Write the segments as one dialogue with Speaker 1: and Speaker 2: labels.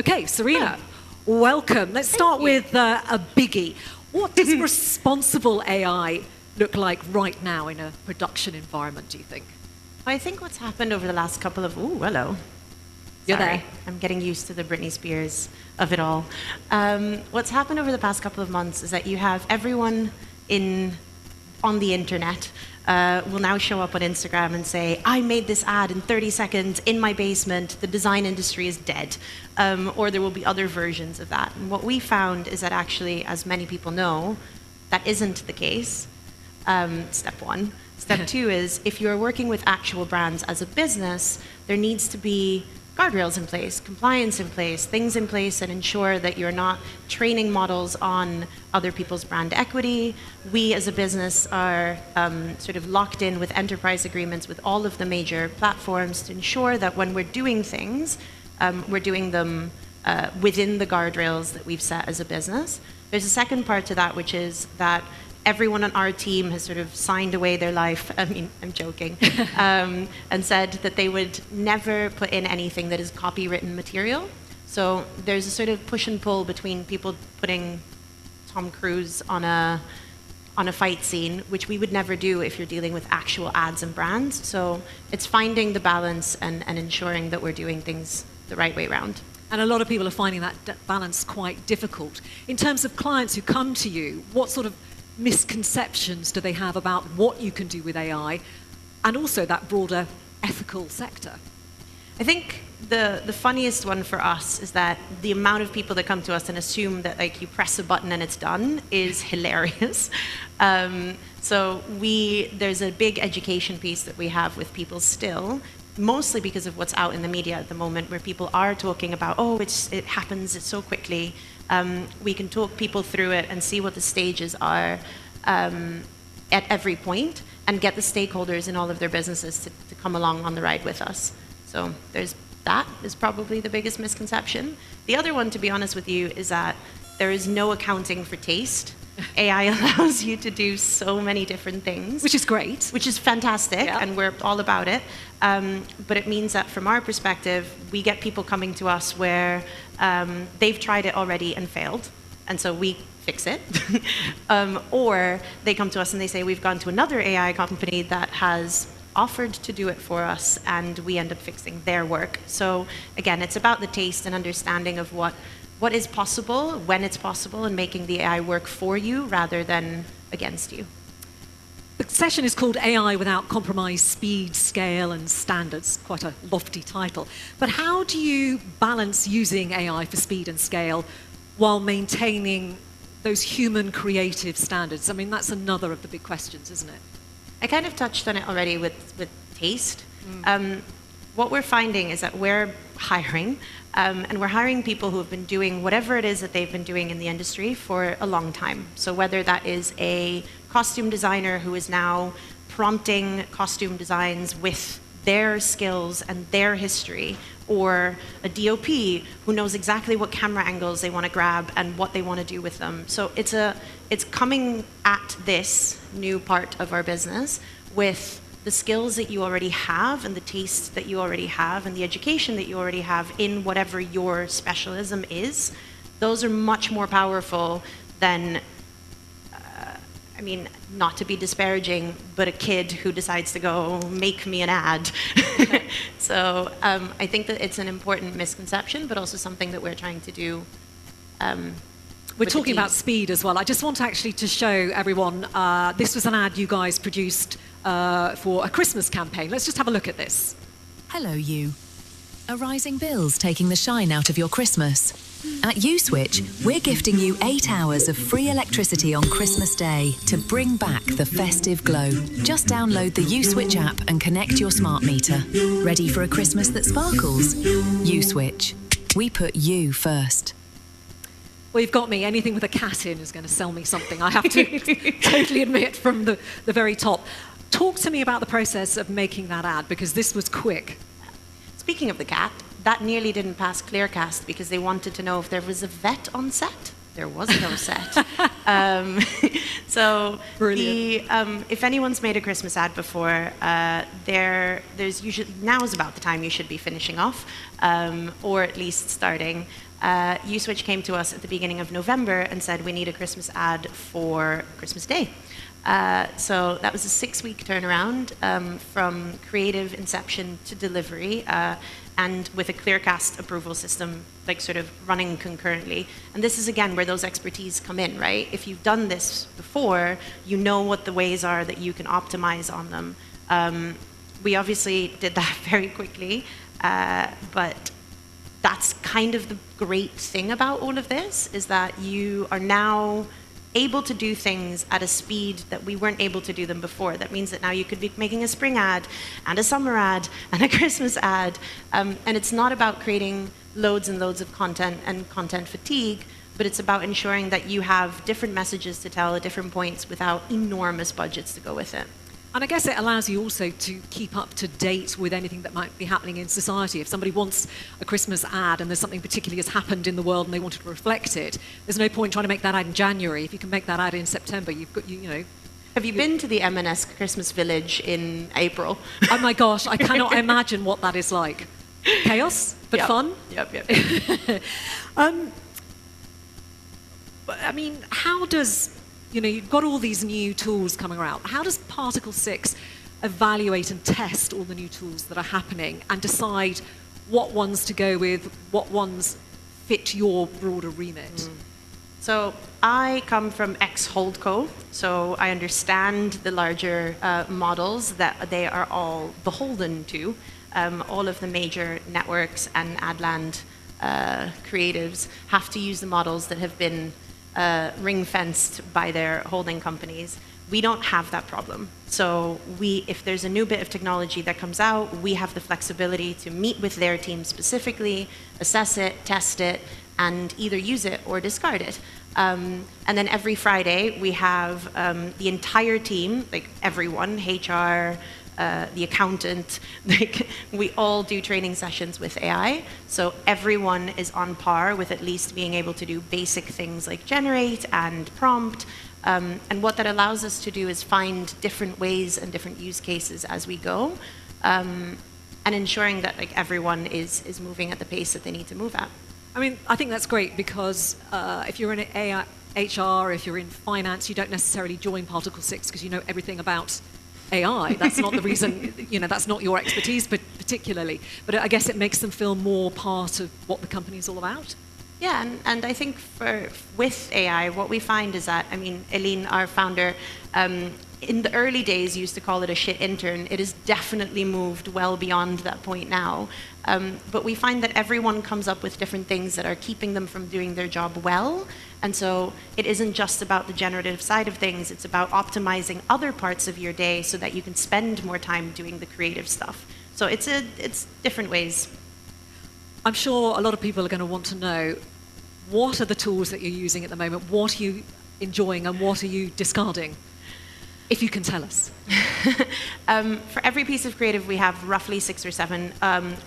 Speaker 1: Okay, Sarina, welcome. Let's start with a biggie. What does responsible AI look like right now in a production environment, do you think?
Speaker 2: I think what's happened over the last couple of... Ooh, hello.
Speaker 1: You're
Speaker 2: Sorry,
Speaker 1: there.
Speaker 2: I'm getting used to the Britney Spears of it all. What's happened over the past couple of months is that you have everyone on the internet will now show up on Instagram and say, I made this ad in 30 seconds in my basement, the design industry is dead. Or there will be other versions of that. And what we found is that actually, as many people know, that isn't the case. Step one. Step two is, if you're working with actual brands as a business, there needs to be guardrails in place, compliance in place, things in place that ensure that you're not training models on other people's brand equity. We as a business are sort of locked in with enterprise agreements with all of the major platforms to ensure that when we're doing things, we're doing them within the guardrails that we've set as a business. There's a second part to that, which is that everyone on our team has sort of signed away their life, I mean, I'm joking, and said that they would never put in anything that is copywritten material. So there's a sort of push and pull between people putting Tom Cruise on a fight scene, which we would never do if you're dealing with actual ads and brands. So it's finding the balance and ensuring that we're doing things the right way around.
Speaker 1: And a lot of people are finding that balance quite difficult. In terms of clients who come to you, what sort of misconceptions do they have about what you can do with AI and also that broader ethical sector?
Speaker 2: I think the funniest one for us is that the amount of people that come to us and assume that like you press a button and it's done is hilarious. So there's a big education piece that we have with people still, mostly because of what's out in the media at the moment, where people are talking about, oh, it happens so quickly. We can talk people through it and see what the stages are at every point and get the stakeholders in all of their businesses to come along on the ride with us. So that is probably the biggest misconception. The other one, to be honest with you, is that there is no accounting for taste. AI allows you to do so many different things.
Speaker 1: Which is great.
Speaker 2: Which is fantastic,
Speaker 1: yeah.
Speaker 2: And we're all about it. But it means that from our perspective, we get people coming to us where they've tried it already and failed, and so we fix it. Or they come to us and they say, we've gone to another AI company that has offered to do it for us, and we end up fixing their work. So again, it's about the taste and understanding of what is possible, when it's possible, and making the AI work for you rather than against you.
Speaker 1: The session is called AI Without Compromise, Speed, Scale and Standards. Quite a lofty title. But how do you balance using AI for speed and scale while maintaining those human creative standards? I mean, that's another of the big questions, isn't it?
Speaker 2: I kind of touched on it already with taste. What we're finding is that we're hiring, and we're hiring people who have been doing whatever it is that they've been doing in the industry for a long time. So whether that is a costume designer who is now prompting costume designs with their skills and their history, or a DOP who knows exactly what camera angles they want to grab and what they want to do with them. So it's coming at this new part of our business with the skills that you already have and the taste that you already have and the education that you already have in whatever your specialism is. Those are much more powerful than, I mean, not to be disparaging, but a kid who decides to go make me an ad. So I think that it's an important misconception, but also something that we're trying to do.
Speaker 1: We're talking about speed as well. I just want actually to show everyone, this was an ad you guys produced for a Christmas campaign. Let's just have a look at this.
Speaker 3: Hello, you. Are rising bills taking the shine out of your Christmas? At USwitch, we're gifting you 8 hours of free electricity on Christmas Day to bring back the festive glow. Just download the USwitch app and connect your smart meter. Ready for a Christmas that sparkles? USwitch. We put you first.
Speaker 1: Well, you've got me. Anything with a cat in is going to sell me something, I have to totally admit from the very top. Talk to me about the process of making that ad, because this was quick.
Speaker 2: Speaking of the cat, that nearly didn't pass Clearcast because they wanted to know if there was a vet on set. there was no set. So if anyone's made a Christmas ad before, there's usually, now is about the time you should be finishing off, or at least starting. Uswitch came to us at the beginning of November and said we need a Christmas ad for Christmas Day. So that was a 6-week turnaround from creative inception to delivery, and with a ClearCast approval system, like sort of running concurrently. And this is again where those expertise come in, right? If you've done this before, you know what the ways are that you can optimize on them. We obviously did that very quickly, but that's kind of the great thing about all of this, is that you are now able to do things at a speed that we weren't able to do them before. That means that now you could be making a spring ad and a summer ad and a Christmas ad. And it's not about creating loads and loads of content and content fatigue, but it's about ensuring that you have different messages to tell at different points without enormous budgets to go with it.
Speaker 1: And I guess it allows you also to keep up to date with anything that might be happening in society. If somebody wants a Christmas ad and there's something particularly has happened in the world and they wanted to reflect it, there's no point trying to make that ad in January. If you can make that ad in September, you've got, you know.
Speaker 2: Have you been to the M&S Christmas Village in April?
Speaker 1: Oh my gosh, I cannot imagine what that is like. Chaos, but fun.
Speaker 2: Yep.
Speaker 1: I mean, how does... You know, you've got all these new tools coming around. How does Particle 6 evaluate and test all the new tools that are happening and decide what ones to go with, what ones fit your broader remit?
Speaker 2: So I come from ex-Holdco, so I understand the larger models that they are all beholden to. All of the major networks and Adland creatives have to use the models that have been ring-fenced by their holding companies. We don't have that problem. So if there's a new bit of technology that comes out, we have the flexibility to meet with their team specifically, assess it, test it, and either use it or discard it. And then every Friday, we have the entire team, like everyone, HR, the accountant, like we all do training sessions with AI. So everyone is on par with at least being able to do basic things like generate and prompt. And what that allows us to do is find different ways and different use cases as we go, and ensuring that like everyone is moving at the pace that they need to move at.
Speaker 1: I mean, I think that's great because if you're in AI, HR, if you're in finance, you don't necessarily join Particle 6 because you know everything about AI. That's not the reason, you know, that's not your expertise particularly. But I guess it makes them feel more part of what the company is all about.
Speaker 2: Yeah, and I think with AI, what we find is that, I mean, Eileen, our founder, in the early days used to call it a shit intern. It has definitely moved well beyond that point now. But we find that everyone comes up with different things that are keeping them from doing their job well. And so it isn't just about the generative side of things, it's about optimizing other parts of your day so that you can spend more time doing the creative stuff. So it's different ways.
Speaker 1: I'm sure a lot of people are going to want to know, what are the tools that you're using at the moment? What are you enjoying and what are you discarding? If you can tell us.
Speaker 2: For every piece of creative, we have roughly 6 or 7.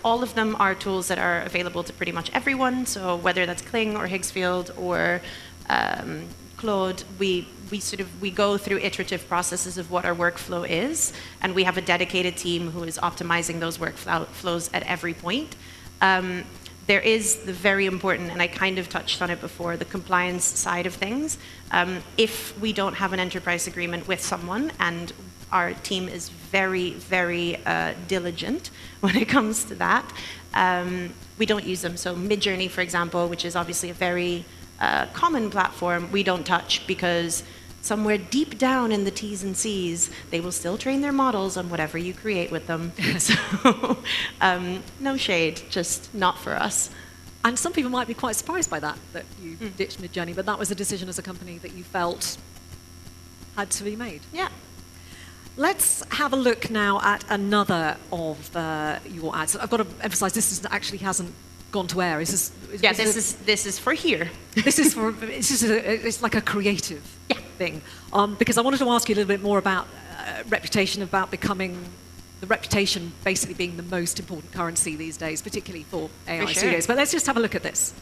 Speaker 2: All of them are tools that are available to pretty much everyone. So whether that's Kling or Higgsfield or Claude, we go through iterative processes of what our workflow is, and we have a dedicated team who is optimizing those workflows at every point. There is the very important, and I kind of touched on it before, the compliance side of things. If we don't have an enterprise agreement with someone, and our team is very, very diligent when it comes to that, we don't use them. So Midjourney, for example, which is obviously a very common platform, we don't touch because somewhere deep down in the T's and C's, they will still train their models on whatever you create with them. So no shade, just not for us.
Speaker 1: And some people might be quite surprised by that you ditched Midjourney, but that was a decision as a company that you felt had to be made.
Speaker 2: Yeah.
Speaker 1: Let's have a look now at another of your ads. I've got to emphasize this actually hasn't gone to air. This is for here. It's like a creative thing. Because I wanted to ask you a little bit more about reputation, about becoming the reputation basically being the most important currency these days, particularly for AI studios. But let's just have a look at this.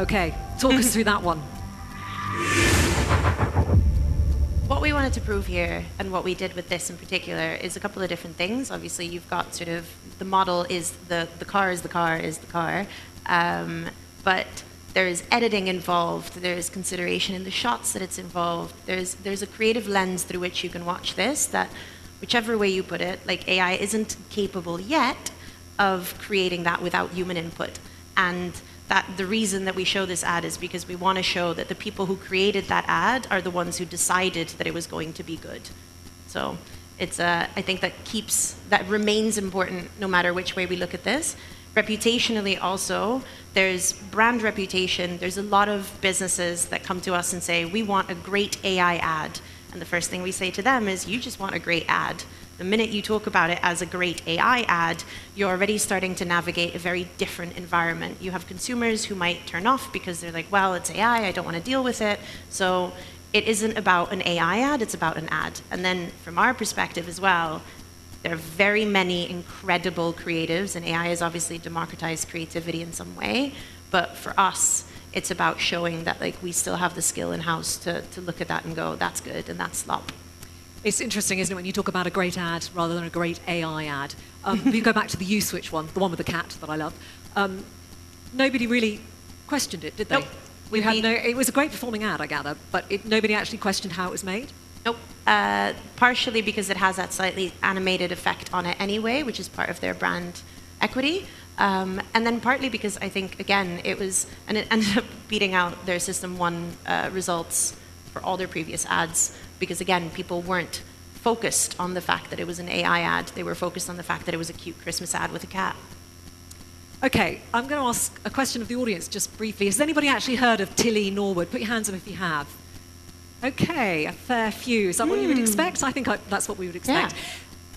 Speaker 1: Okay, talk us through that one.
Speaker 2: What we wanted to prove here, and what we did with this in particular, is a couple of different things. Obviously, you've got sort of the model is the car is the car is the car, but there's editing involved. There's consideration in the shots that it's involved. There's a creative lens through which you can watch this. That, whichever way you put it, like AI isn't capable yet of creating that without human input, and that the reason that we show this ad is because we want to show that the people who created that ad are the ones who decided that it was going to be good. So it's I think that remains important no matter which way we look at this. Reputationally also, there's brand reputation. There's a lot of businesses that come to us and say, we want a great AI ad. And the first thing we say to them is, you just want a great ad. The minute you talk about it as a great AI ad, you're already starting to navigate a very different environment. You have consumers who might turn off because they're like, well, it's AI, I don't want to deal with it. So it isn't about an AI ad, it's about an ad. And then from our perspective as well, there are very many incredible creatives, and AI has obviously democratized creativity in some way. But for us, it's about showing that like we still have the skill in-house to look at that and go, that's good and that's slop.
Speaker 1: It's interesting, isn't it, when you talk about a great ad rather than a great AI ad. If you go back to the U-Switch one, the one with the cat that I love, nobody really questioned it, did they?
Speaker 2: Nope.
Speaker 1: It was a great performing ad, I gather, but nobody actually questioned how it was made?
Speaker 2: Nope. Partially because it has that slightly animated effect on it anyway, which is part of their brand equity. And then partly because I think, again, it ended up beating out their System 1 results for all their previous ads, because again, people weren't focused on the fact that it was an AI ad. They were focused on the fact that it was a cute Christmas ad with a cat.
Speaker 1: Okay, I'm going to ask a question of the audience just briefly. Has anybody actually heard of Tilly Norwood? Put your hands up if you have. Okay, a fair few. Is that what you would expect? I think that's what we would expect.
Speaker 2: Yeah.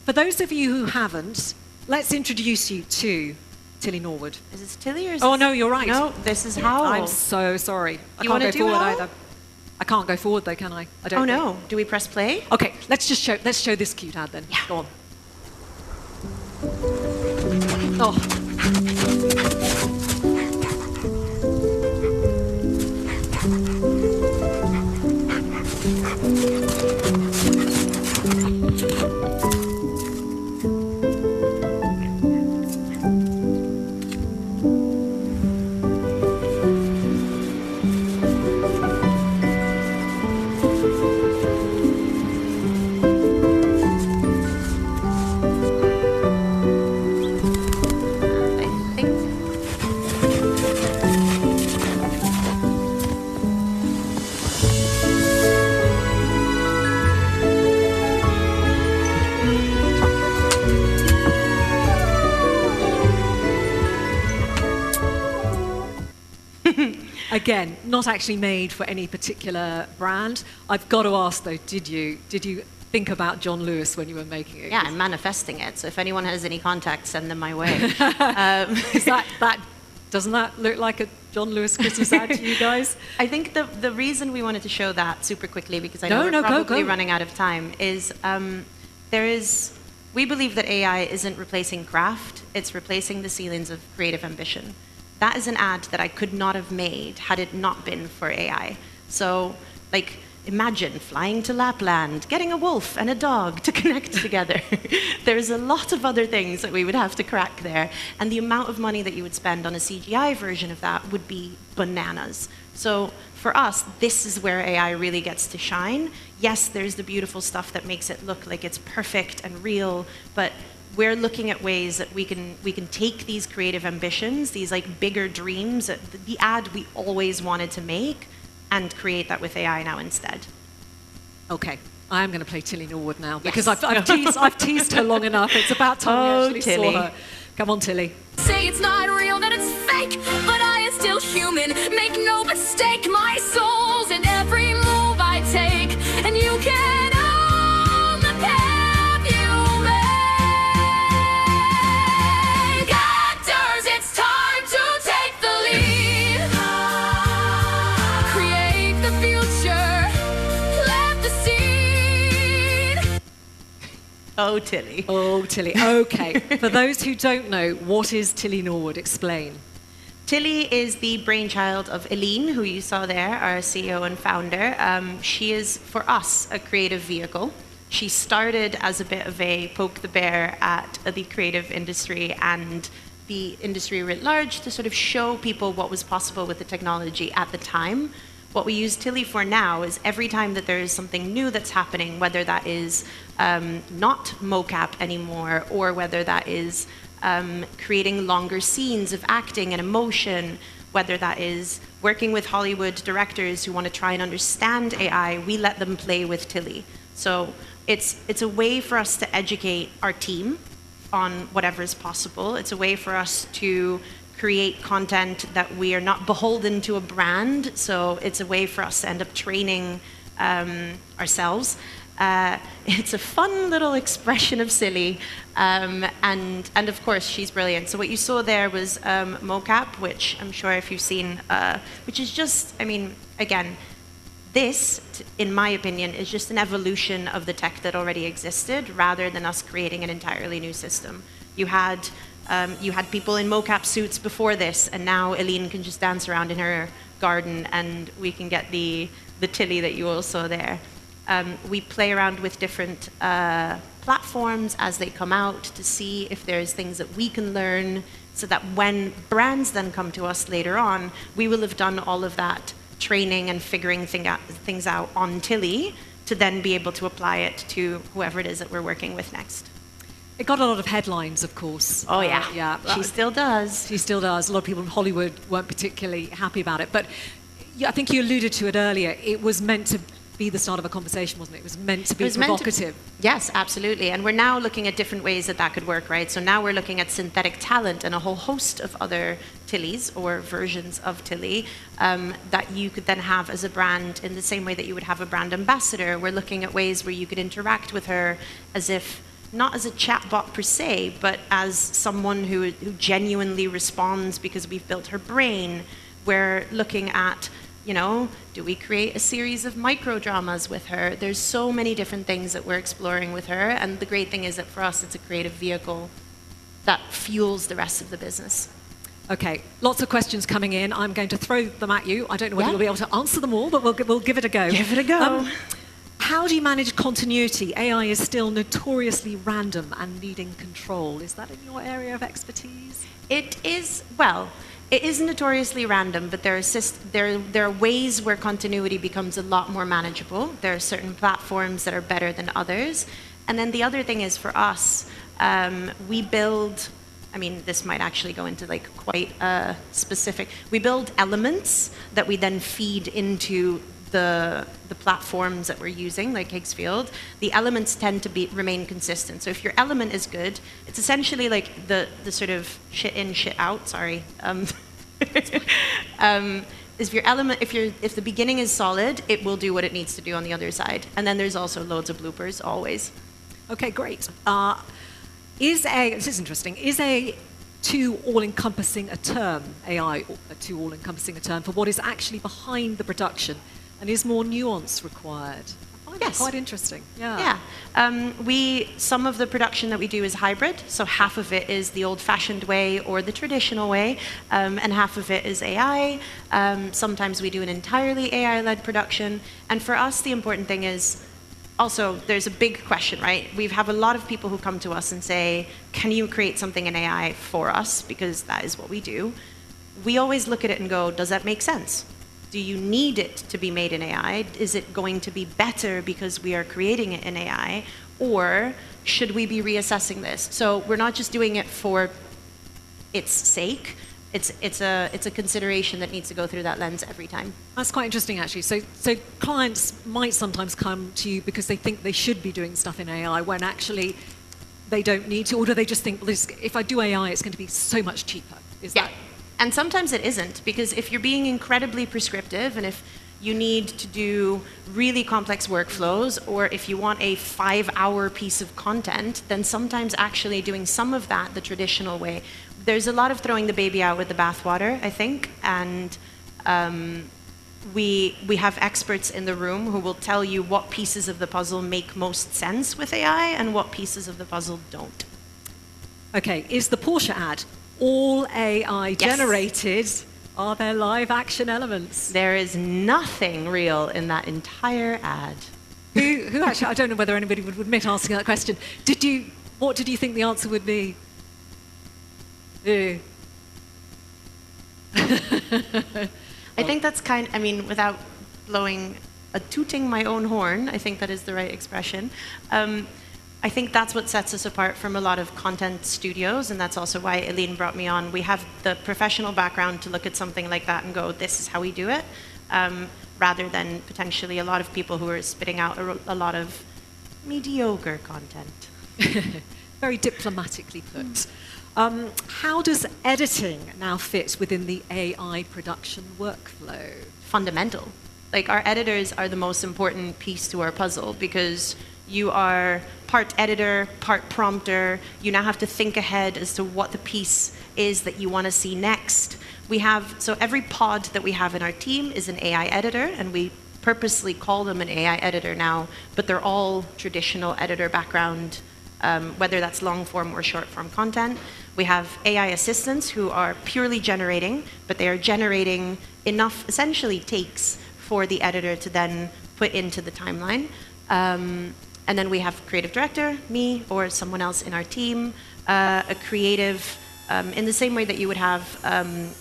Speaker 1: For those of you who haven't, let's introduce you to Tilly Norwood.
Speaker 2: Is this Tilly or is
Speaker 1: Oh,
Speaker 2: this...
Speaker 1: no, you're right.
Speaker 2: No, this is Howl.
Speaker 1: I'm so sorry. I
Speaker 2: You
Speaker 1: can't
Speaker 2: wanna
Speaker 1: go
Speaker 2: do
Speaker 1: forward
Speaker 2: Howl?
Speaker 1: either. I can't go forward though, can I? I don't
Speaker 2: Oh,
Speaker 1: think.
Speaker 2: no. Do we press play?
Speaker 1: Okay, let's show this cute ad then.
Speaker 2: Yeah.
Speaker 1: Go on. Oh. Again, not actually made for any particular brand. I've got to ask though, did you think about John Lewis when you were making it?
Speaker 2: Yeah, I'm manifesting it. So if anyone has any contacts, send them my way.
Speaker 1: Doesn't that look like a John Lewis Christmas ad to you guys?
Speaker 2: I think the reason we wanted to show that super quickly, because I know we're probably running out of time, is we believe that AI isn't replacing craft, it's replacing the ceilings of creative ambition. That is an ad that I could not have made had it not been for AI. So, like, imagine flying to Lapland, getting a wolf and a dog to connect together. There's a lot of other things that we would have to crack there. And the amount of money that you would spend on a CGI version of that would be bananas. So for us, this is where AI really gets to shine. Yes, there's the beautiful stuff that makes it look like it's perfect and real, but we're looking at ways that we can take these creative ambitions, these like bigger dreams, the ad we always wanted to make, and create that with AI now instead.
Speaker 1: Okay, I am going to play Tilly Norwood now because I've teased her long enough. It's about time we actually
Speaker 2: Tilly.
Speaker 1: saw her. Come on, Tilly.
Speaker 4: Say it's not real, that it's fake, but I am still human. Make no mistake, my soul's in every move I take, and you can own the path you make. Actors, it's time to take the lead. Create the future, plant the seed.
Speaker 2: Oh, Tilly.
Speaker 1: Oh, Tilly. Okay. For those who don't know, what is Tilly Norwood? Explain.
Speaker 2: Tilly is the brainchild of Eileen, who you saw there, our CEO and founder. She is, for us, a creative vehicle. She started as a bit of a poke the bear at the creative industry and the industry writ large to sort of show people what was possible with the technology at the time. What we use Tilly for now is every time that there is something new that's happening, whether that is not mocap anymore, or whether that is creating longer scenes of acting and emotion, whether that is working with Hollywood directors who want to try and understand AI, we let them play with Tilly. So it's a way for us to educate our team on whatever is possible. It's a way for us to create content that we are not beholden to a brand. So it's a way for us to end up training ourselves. It's a fun little expression of silly, and of course she's brilliant. So what you saw there was mocap, which I'm sure if you've seen, which is just, I mean, again, this, in my opinion, is just an evolution of the tech that already existed, rather than us creating an entirely new system. You had people in mocap suits before this, and now Eileen can just dance around in her garden, and we can get the Tilly that you all saw there. We play around with different platforms as they come out to see if there's things that we can learn, so that when brands then come to us later on, we will have done all of that training and figuring things out on Tilly to then be able to apply it to whoever it is that we're working with next.
Speaker 1: It got a lot of headlines, of course.
Speaker 2: Oh, yeah.
Speaker 1: Yeah.
Speaker 2: She still does.
Speaker 1: She still does. A lot of people in Hollywood weren't particularly happy about it. But yeah, I think you alluded to it earlier. It was meant to be the start of a conversation, wasn't it? It was meant to be provocative.
Speaker 2: Yes, absolutely. And we're now looking at different ways that could work, right? So now we're looking at synthetic talent and a whole host of other Tillys or versions of Tilly that you could then have as a brand in the same way that you would have a brand ambassador. We're looking at ways where you could interact with her as if, not as a chatbot per se, but as someone who genuinely responds because we've built her brain. We're looking at, you know, do we create a series of micro dramas with her? There's so many different things that we're exploring with her, and the great thing is that for us, it's a creative vehicle that fuels the rest of the business.
Speaker 1: Okay, lots of questions coming in. I'm going to throw them at you. I don't know whether you'll be able to answer them all, but we'll give it a go.
Speaker 2: Give it a go.
Speaker 1: How do you manage continuity? AI is still notoriously random and needing control. Is that in your area of expertise?
Speaker 2: It is, well, it is notoriously random, but there are ways where continuity becomes a lot more manageable. There are certain platforms that are better than others. And then the other thing is for us, we build, I mean, this might actually go into like quite specific, we build elements that we then feed into the platforms that we're using, like Higgsfield. The elements tend to be remain consistent. So if your element is good, it's essentially like the sort of shit in, shit out. Sorry. Is your element, if the beginning is solid, it will do what it needs to do on the other side. And then there's also loads of bloopers always.
Speaker 1: Okay, great. This is interesting. Is a too all-encompassing a term, AI, a too all-encompassing a term for what is actually behind the production? And is more nuance required? I find that quite interesting. Yeah. Some of the production that we do is hybrid. So half of it is the old-fashioned way or the traditional way, and half of it is AI. Sometimes we do an entirely AI-led production. And for us, the important thing is also, there's a big question, right? We have a lot of people who come to us and say, can you create something in AI for us? Because that is what we do. We always look at it and go, does that make sense? Do you need it to be made in AI? Is it going to be better because we are creating it in AI? Or should we be reassessing this? So we're not just doing it for its sake. It's a consideration that needs to go through that lens every time. That's quite interesting, actually. So clients might sometimes come to you because they think they should be doing stuff in AI when actually they don't need to, or do they just think, well, if I do AI, it's going to be so much cheaper? Is that? And sometimes it isn't, because if you're being incredibly prescriptive and if you need to do really complex workflows, or if you want a 5-hour piece of content, then sometimes actually doing some of that the traditional way. There's a lot of throwing the baby out with the bathwater, I think, and we have experts in the room who will tell you what pieces of the puzzle make most sense with AI and what pieces of the puzzle don't. Okay, is the Porsche ad all AI generated. Are there live action elements?
Speaker 2: There is nothing real in that entire ad.
Speaker 1: Who actually, I don't know whether anybody would admit asking that question. What did you think the answer would be?
Speaker 2: I think that's without tooting my own horn, I think that is the right expression. I think that's what sets us apart from a lot of content studios, and that's also why Eileen brought me on. We have the professional background to look at something like that and go, this is how we do it, rather than potentially a lot of people who are spitting out a lot of mediocre content.
Speaker 1: Very diplomatically put. How does editing now fit within the AI production workflow?
Speaker 2: Fundamental. Like, our editors are the most important piece to our puzzle, because you are part editor, part prompter. You now have to think ahead as to what the piece is that you want to see next. So every pod that we have in our team is an AI editor, and we purposely call them an AI editor now, but they're all traditional editor background, whether that's long form or short form content. We have AI assistants who are purely generating, but they are generating enough, essentially, takes for the editor to then put into the timeline. And then we have creative director, me, or someone else in our team, a creative, in the same way that you would have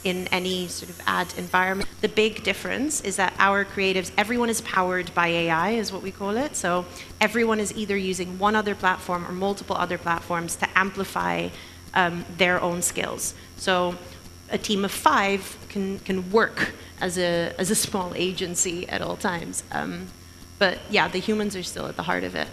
Speaker 2: in any sort of ad environment. The big difference is that our creatives, everyone is powered by AI, is what we call it. So everyone is either using one other platform or multiple other platforms to amplify their own skills. So a team of 5 can work as a small agency at all times. But yeah, the humans are still at the heart of it.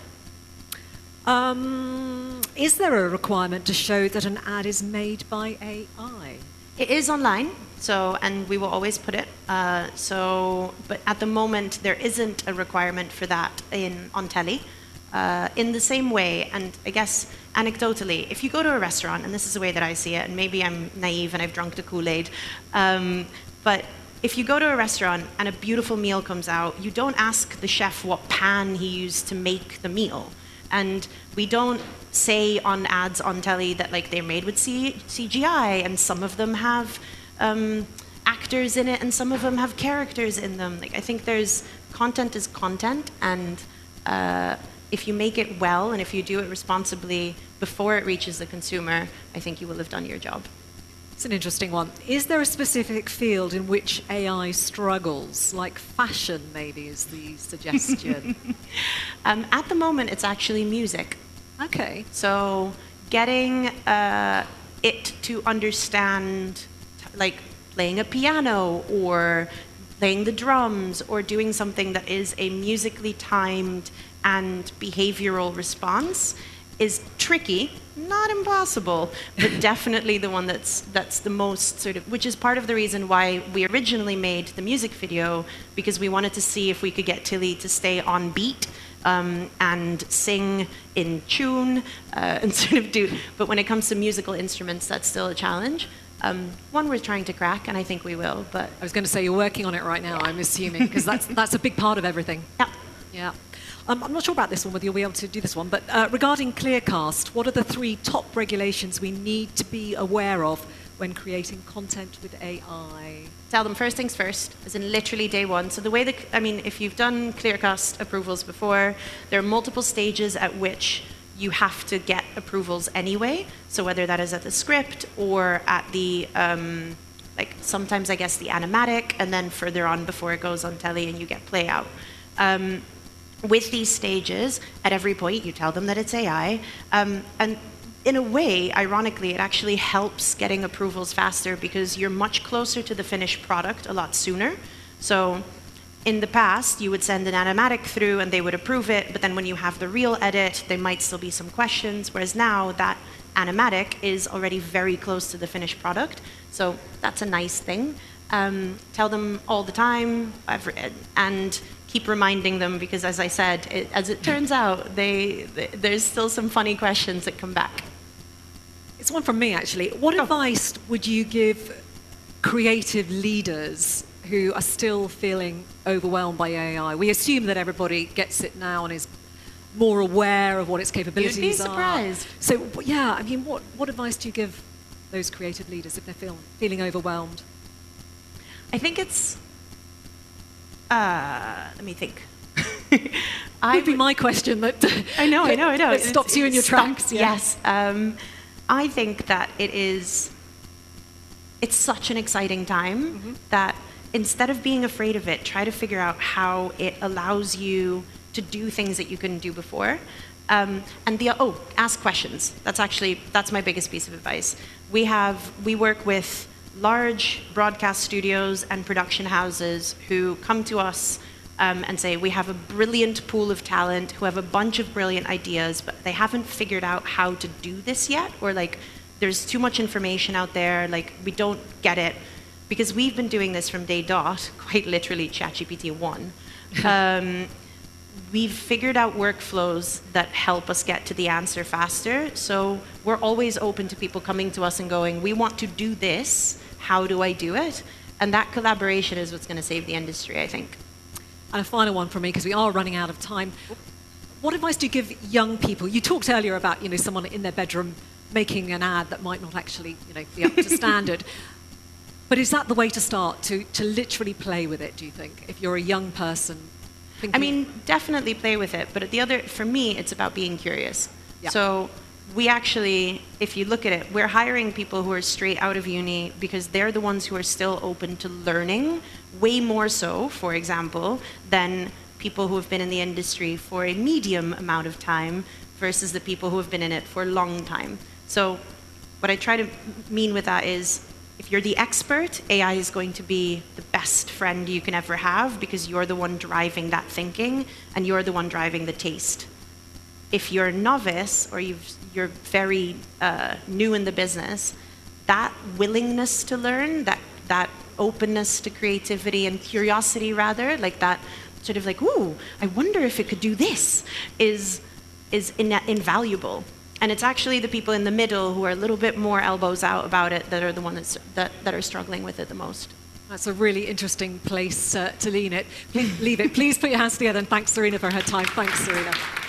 Speaker 1: Is there a requirement to show that an ad is made by AI?
Speaker 2: It is online, and we will always put it. But at the moment, there isn't a requirement for that on telly. In the same way, and I guess anecdotally, if you go to a restaurant, and this is the way that I see it, and maybe I'm naive and I've drunk the Kool-Aid, but if you go to a restaurant and a beautiful meal comes out, you don't ask the chef what pan he used to make the meal. And we don't say on ads on telly that they're made with CGI, and some of them have actors in it, and some of them have characters in them. I think content is content, and if you make it well and if you do it responsibly before it reaches the consumer, I think you will have done your job.
Speaker 1: It's an interesting one. Is there a specific field in which AI struggles, like fashion maybe is the suggestion?
Speaker 2: At the moment, it's actually music.
Speaker 1: Okay.
Speaker 2: So getting it to understand, playing a piano or playing the drums or doing something that is a musically timed and behavioral response is tricky. Not impossible, but definitely the one that's the most which is part of the reason why we originally made the music video, because we wanted to see if we could get Tilly to stay on beat and sing in tune and but when it comes to musical instruments, that's still a challenge. One we're trying to crack, and I think we will. But
Speaker 1: I was going to say, you're working on it right now, I'm assuming, because that's a big part of everything.
Speaker 2: Yeah.
Speaker 1: Yeah. I'm not sure about this one, whether you'll be able to do this one, but regarding Clearcast, what are the 3 top regulations we need to be aware of when creating content with AI?
Speaker 2: Tell them first things first, as in literally day one. So the way that, if you've done Clearcast approvals before, there are multiple stages at which you have to get approvals anyway. So whether that is at the script or at the, sometimes I guess the animatic, and then further on before it goes on telly and you get play out. With these stages, at every point, you tell them that it's AI. And in a way, ironically, it actually helps getting approvals faster because you're much closer to the finished product a lot sooner. So in the past, you would send an animatic through and they would approve it, but then when you have the real edit, there might still be some questions, whereas now that animatic is already very close to the finished product. So that's a nice thing. Tell them all the time, and keep reminding them, because as I said, as it turns out, there's still some funny questions that come back.
Speaker 1: It's one from me, actually. What advice would you give creative leaders who are still feeling overwhelmed by AI? We assume that everybody gets it now and is more aware of what its capabilities are.
Speaker 2: You'd be surprised.
Speaker 1: So, yeah, what advice do you give those creative leaders if they're feeling overwhelmed?
Speaker 2: I think it's, let me think.
Speaker 1: Would be my question that
Speaker 2: I know.
Speaker 1: that stops you in your tracks. Yeah.
Speaker 2: Yes. I think that it's such an exciting time that instead of being afraid of it, try to figure out how it allows you to do things that you couldn't do before. Ask questions. That's my biggest piece of advice. We work with large broadcast studios and production houses who come to us and say, we have a brilliant pool of talent who have a bunch of brilliant ideas, but they haven't figured out how to do this yet, or like, there's too much information out there, like, we don't get it. Because we've been doing this from day dot, quite literally ChatGPT 1. We've figured out workflows that help us get to the answer faster. So we're always open to people coming to us and going, we want to do this, how do I do it? And that collaboration is what's going to save the industry, I think.
Speaker 1: And a final one from me, because we are running out of time. What advice do you give young people? You talked earlier about, someone in their bedroom making an ad that might not actually, be up to standard. But is that the way to start, to literally play with it, do you think, if you're a young person?
Speaker 2: I mean, definitely play with it, but for me, it's about being curious. Yeah. So we actually, if you look at it, we're hiring people who are straight out of uni because they're the ones who are still open to learning, way more so, for example, than people who have been in the industry for a medium amount of time versus the people who have been in it for a long time. So what I try to mean with that is, if you're the expert, AI is going to be the best friend you can ever have because you're the one driving that thinking and you're the one driving the taste. If you're a novice or you're very new in the business, that willingness to learn, that openness to creativity and curiosity rather, like that sort of like, ooh, I wonder if it could do this, is invaluable. And it's actually the people in the middle who are a little bit more elbows out about it that are the ones that are struggling with it the most.
Speaker 1: That's a really interesting place to leave it. Please put your hands together and thanks Sarina for her time. Thanks, Sarina.